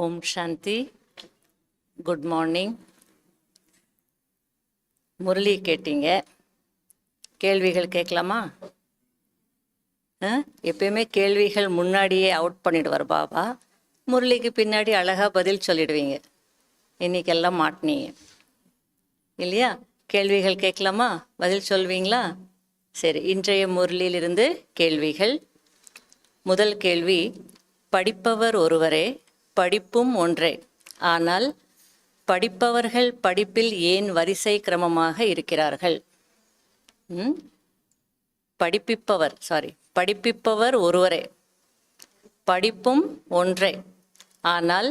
ஓம் Shanti. Good morning. Murali கேட்டீங்க, கேள்விகள் கேட்கலாமா? எப்பயுமே கேள்விகள் முன்னாடியே அவுட் பண்ணிடுவார் பாபா. முரளிக்கு பின்னாடி அழகாக பதில் சொல்லிடுவீங்க. இன்னைக்கெல்லாம் மாட்டினீங்க இல்லையா? கேள்விகள் கேட்கலாமா? பதில் சொல்வீங்களா? சரி, இன்றைய முரளியிலிருந்து கேள்விகள். முதல் கேள்வி, படிப்பவர் ஒருவரே, படிப்பும் ஒன்றே, ஆனால் படிப்பவர்கள் படிப்பில் ஏன் வரிசை கிரமமாக இருக்கிறார்கள்? படிப்பிப்பவர் ஒருவரே, படிப்பும் ஒன்றே, ஆனால்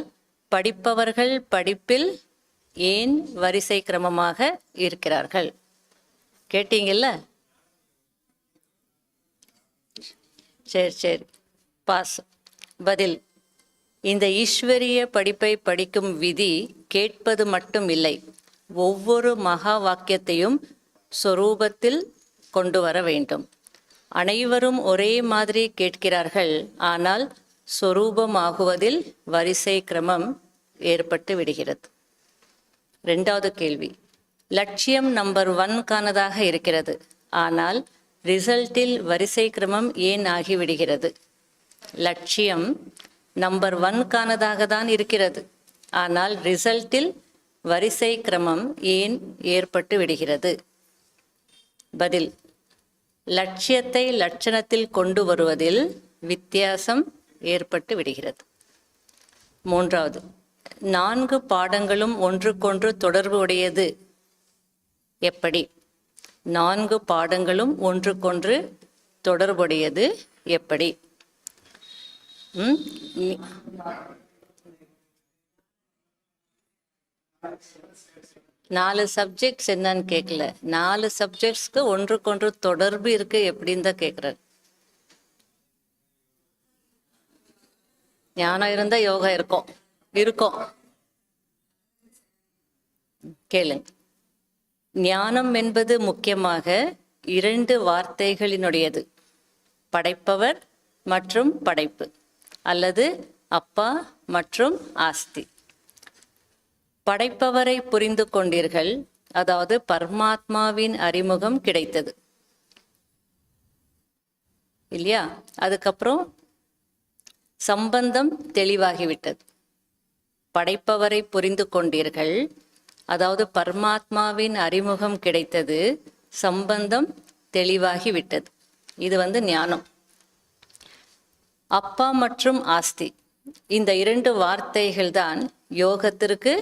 படிப்பவர்கள் படிப்பில் ஏன் வரிசை கிரமமாக இருக்கிறார்கள்? கேட்டீங்கல்ல? சரி, பாஸ். பதில், இந்த ஈஸ்வரிய படிப்பை படிக்கும் விதி கேட்பது மட்டும் இல்லை, ஒவ்வொரு மகா வாக்கியத்தையும் சொரூபத்தில் கொண்டு வர வேண்டும். அனைவரும் ஒரே மாதிரி கேட்கிறார்கள், ஆனால் சொரூபமாகுவதில் வரிசை கிரமம் ஏற்பட்டு விடுகிறது. ரெண்டாவது கேள்வி, லட்சியம் நம்பர் 1க்கானதாக இருக்கிறது, ஆனால் ரிசல்ட்டில் வரிசை கிரமம் ஏன் ஆகிவிடுகிறது? லட்சியம் நம்பர் 1க்கானதாக தான் இருக்கிறது, ஆனால் ரிசல்ட்டில் வரிசை கிரமம் ஏன் ஏற்பட்டு விடுகிறது? பதில், லட்சியத்தை லட்சணத்தில் கொண்டு வருவதில் வித்தியாசம் ஏற்பட்டு விடுகிறது. மூன்றாவது, 4 பாடங்களும் ஒன்றுக்கொன்று தொடர்பு உடையது எப்படி? 4 பாடங்களும் ஒன்றுக்கொன்று தொடர்புடையது எப்படி? 4 சப்ஜெக்ட்ஸ் என்னன்னு கேட்கல, 4 சப்ஜெக்ட்ஸ்க்கு ஒன்றுக்கொன்று தொடர்பு இருக்கு எப்படின்னு தான் கேட்குறாரு. ஞானம் இருந்தா யோகா இருக்கும். கேளுங்க. ஞானம் என்பது முக்கியமாக 2 வார்த்தைகளினுடையது, படைப்பவர் மற்றும் படைப்பு, அல்லது அப்பா மற்றும் ஆஸ்தி. படைப்பவரை புரிந்து கொண்டீர்கள், அதாவது பரமாத்மாவின் அறிமுகம் கிடைத்தது இல்லையா? அதுக்கப்புறம் சம்பந்தம் தெளிவாகிவிட்டது. படைப்பவரை புரிந்து கொண்டீர்கள், அதாவது பரமாத்மாவின் அறிமுகம் கிடைத்தது, சம்பந்தம் தெளிவாகிவிட்டது. இது ஞானம். அப்பா மற்றும் ஆஸ்தி, இந்த 2 வார்த்தைகள் தான் யோகத்திற்கு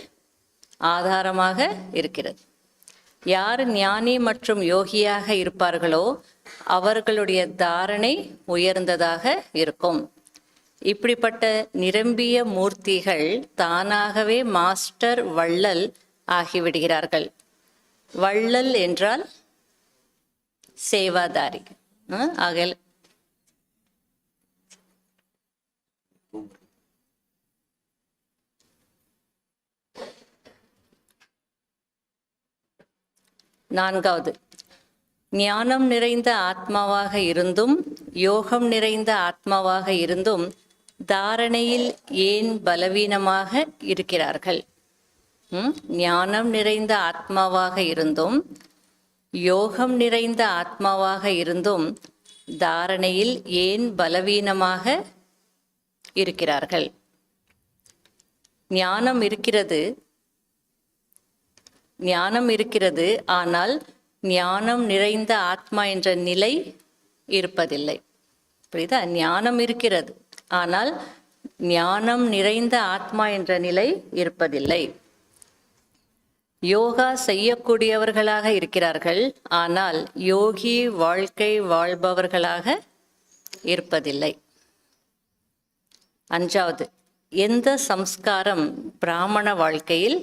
ஆதாரமாக இருக்கிறது. யார் ஞானி மற்றும் யோகியாக இருப்பார்களோ அவர்களுடைய தாரணை உயர்ந்ததாக இருக்கும். இப்படிப்பட்ட நிரம்பிய மூர்த்திகள் தானாகவே மாஸ்டர் வள்ளல் ஆகிவிடுகிறார்கள். வள்ளல் என்றால் சேவாதாரி. ஆக நான்காவது, ஞானம் நிறைந்த ஆத்மாவாக இருந்தும் யோகம் நிறைந்த ஆத்மாவாக இருந்தும் தாரணையில் ஏன் பலவீனமாக இருக்கிறார்கள்? ஞானம் நிறைந்த ஆத்மாவாக இருந்தும் யோகம் நிறைந்த ஆத்மாவாக இருந்தும் தாரணையில் ஏன் பலவீனமாக இருக்கிறார்கள்? ஞானம் இருக்கிறது, ஆனால் ஞானம் நிறைந்த ஆத்மா என்ற நிலை இருப்பதில்லை. புரியுதா? ஞானம் இருக்கிறது, ஆனால் ஞானம் நிறைந்த ஆத்மா என்ற நிலை இருப்பதில்லை. யோகா செய்யக்கூடியவர்களாக இருக்கிறார்கள், ஆனால் யோகி வாழ்க்கை வாழ்பவர்களாக இருப்பதில்லை. அஞ்சாவது, எந்த சம்ஸ்காரம் பிராமண வாழ்க்கையில்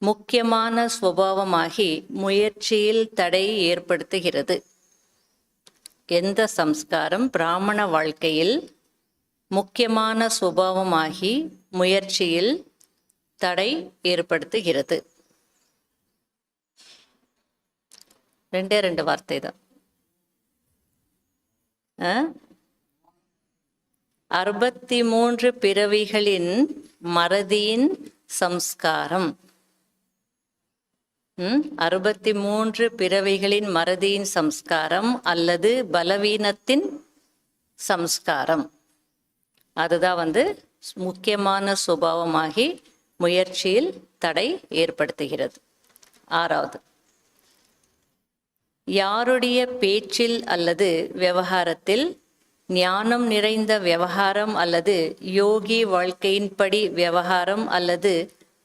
முக்கியமான சுபாவமாகி முயற்சியில் தடை ஏற்படுத்துகிறது? எந்த சம்ஸ்காரம் பிராமண வாழ்க்கையில் முக்கியமான சுபாவமாகி முயற்சியில் தடை ஏற்படுத்துகிறது? 2 வார்த்தை தான். 63 பிறவிகளின் மறதியின் சம்ஸ்காரம். 63 பிறவிகளின் மறதியின் சம்ஸ்காரம் அல்லது பலவீனத்தின் சம்ஸ்காரம். அதுதான் முக்கியமான சுபாவமாகி முயற்சியில் தடை ஏற்படுத்துகிறது. 6வது, யாருடைய பேச்சில் அல்லது விவகாரத்தில் ஞானம் நிறைந்த விவகாரம் அல்லது யோகி வாழ்க்கையின்படி விவகாரம் அல்லது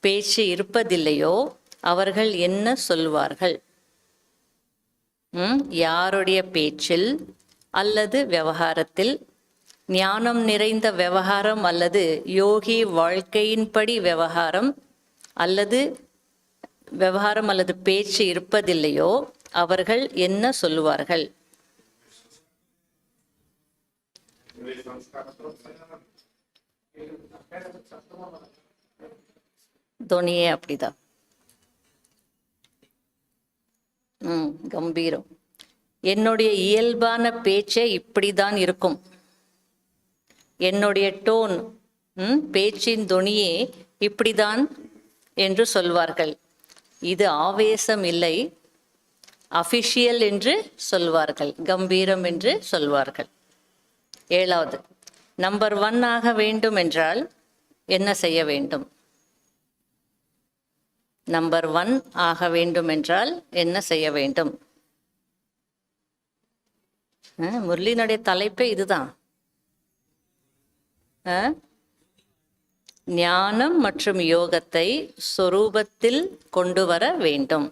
பேச்சு இருப்பதில்லையோ அவர்கள் என்ன சொல்வார்கள்? யாருடைய பேச்சில் அல்லது விவகாரத்தில் ஞானம் நிறைந்த விவகாரம் அல்லது யோகி வாழ்க்கையின்படி விவகாரம் அல்லது பேச்சு இருப்பதில்லையோ அவர்கள் என்ன சொல்லுவார்கள்? துணியே அப்படிதான். கம்பீரம். என்னுடைய இயல்பான பேச்சே இப்படிதான் இருக்கும். என்னுடைய டோன், பேச்சின் துணியே இப்படிதான் என்று சொல்வார்கள். இது ஆவேசம் இல்லை, அஃபிஷியல் என்று சொல்வார்கள், கம்பீரம் என்று சொல்வார்கள். 7வது, நம்பர் 1 ஆக வேண்டும் என்றால் என்ன செய்ய வேண்டும்? நம்பர் 1 ஆக வேண்டும் என்றால் என்ன செய்ய வேண்டும்? முரளியினுடைய தலைப்பே இதுதான். ஞானம் மற்றும் யோகத்தை சொரூபத்தில் கொண்டு வர வேண்டும்.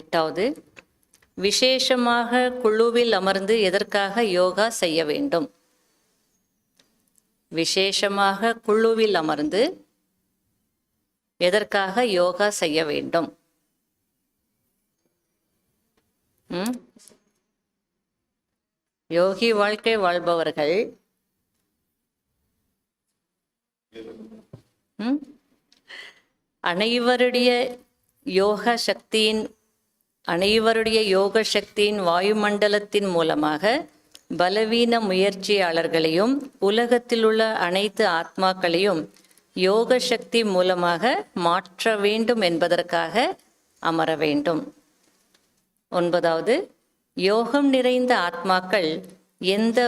8வது, விசேஷமாக குழுவில் அமர்ந்து எதற்காக யோகா செய்ய வேண்டும்? விசேஷமாக குழுவில் அமர்ந்து எதற்காக யோகா செய்ய வேண்டும்? யோகி வாழ்க்கை வாழ்பவர்கள் அனைவருடைய யோக சக்தியின் வாயுமண்டலத்தின் மூலமாக பலவீன முயற்சியாளர்களையும் உலகத்தில் உள்ள அனைத்து ஆத்மாக்களையும் யோக சக்தி மூலமாக மாற்ற வேண்டும் என்பதற்காக அமர வேண்டும். 9வது, யோகம் நிறைந்த ஆத்மாக்கள் எந்த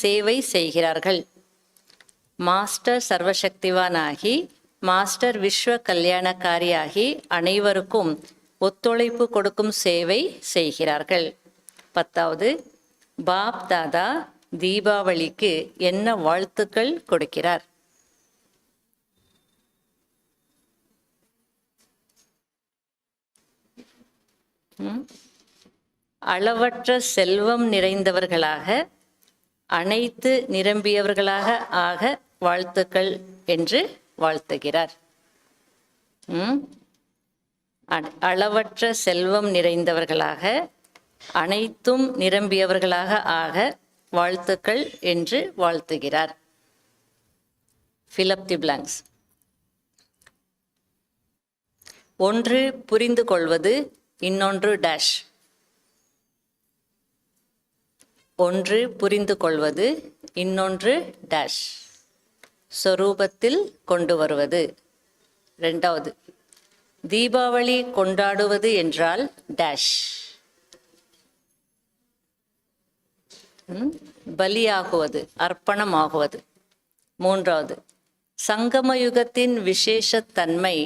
சேவை செய்கிறார்கள்? மாஸ்டர் சர்வசக்திவானாகி மாஸ்டர் விஸ்வ கல்யாணக்காரியாகி அனைவருக்கும் ஒத்துழைப்பு கொடுக்கும் சேவை செய்கிறார்கள். 10வது, பாப் தாதா தீபாவளிக்கு என்ன வாழ்த்துக்கள் கொடுக்கிறார்? அளவற்ற செல்வம் நிறைந்தவர்களாக அனைத்து நிரம்பியவர்களாக ஆக வாழ்த்துக்கள் என்று வாழ்த்துகிறார். அளவற்ற செல்வம் நிறைந்தவர்களாக அனைத்தும் நிரம்பியவர்களாக ஆக வாழ்த்துக்கள் என்று வாழ்த்துகிறார். Fill up the blanks. 1 புரிந்து கொள்வது, இன்னொன்று டேஷ். 1 புரிந்து கொள்வது, இன்னொன்று டேஷ். சொரூபத்தில் கொண்டு வருவது. 2வது, தீபாவளி கொண்டாடுவது என்றால் டேஷ். பலியாகுவது, அர்ப்பணமாகுவது. 3வது, சங்கமயுகத்தின் விசேஷத்தன்மை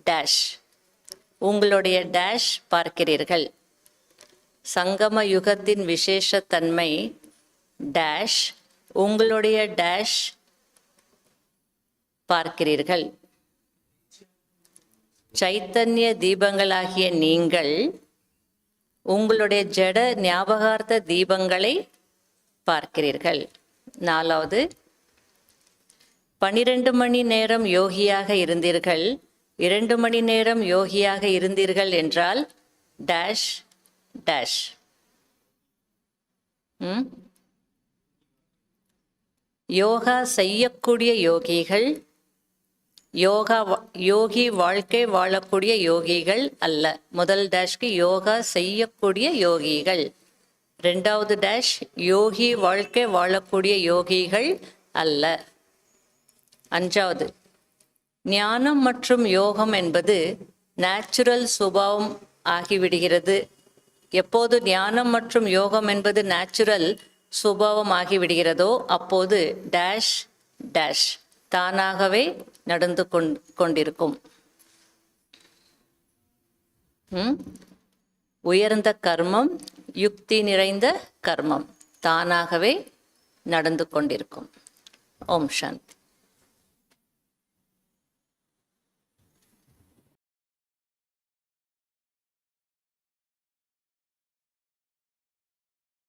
டேஷ். உங்களுடைய டேஷ் பார்க்கிறீர்கள். சங்கம யுகத்தின் விசேஷத்தன்மை டேஷ். உங்களுடைய டேஷ் பார்க்கிறீர்கள். சைத்தன்ய தீபங்களாகிய நீங்கள் உங்களுடைய ஜட ஞாபகார்த்த தீபங்களை பார்க்கிறீர்கள். 4வது, 12 மணி நேரம் யோகியாக இருந்தீர்கள், 2 மணி நேரம் யோகியாக இருந்தீர்கள் என்றால் டேஷ் டேஷ். யோகா செய்யக்கூடிய யோகிகள் யோகி வாழ்க்கை வாழக்கூடிய யோகிகள் அல்ல. முதல் டேஷ்க்கு யோகா செய்யக்கூடிய யோகிகள். ரெண்டாவது டேஷ் யோகி வாழ்க்கை வாழக்கூடிய யோகிகள் அல்ல. அஞ்சாவது, ஞானம் மற்றும் யோகம் என்பது நேச்சுரல் சுபாவம் ஆகிவிடுகிறது. எப்போது ஞானம் மற்றும் யோகம் என்பது நேச்சுரல் சுபாவம் ஆகிவிடுகிறதோ அப்போது டேஷ் டேஷ் தானாகவே நடந்து கொண்டிருக்கும். உயர்ந்த கர்மம், யுக்தி நிறைந்த கர்மம் தானாகவே நடந்து கொண்டிருக்கும். ஓம் சாந்தி.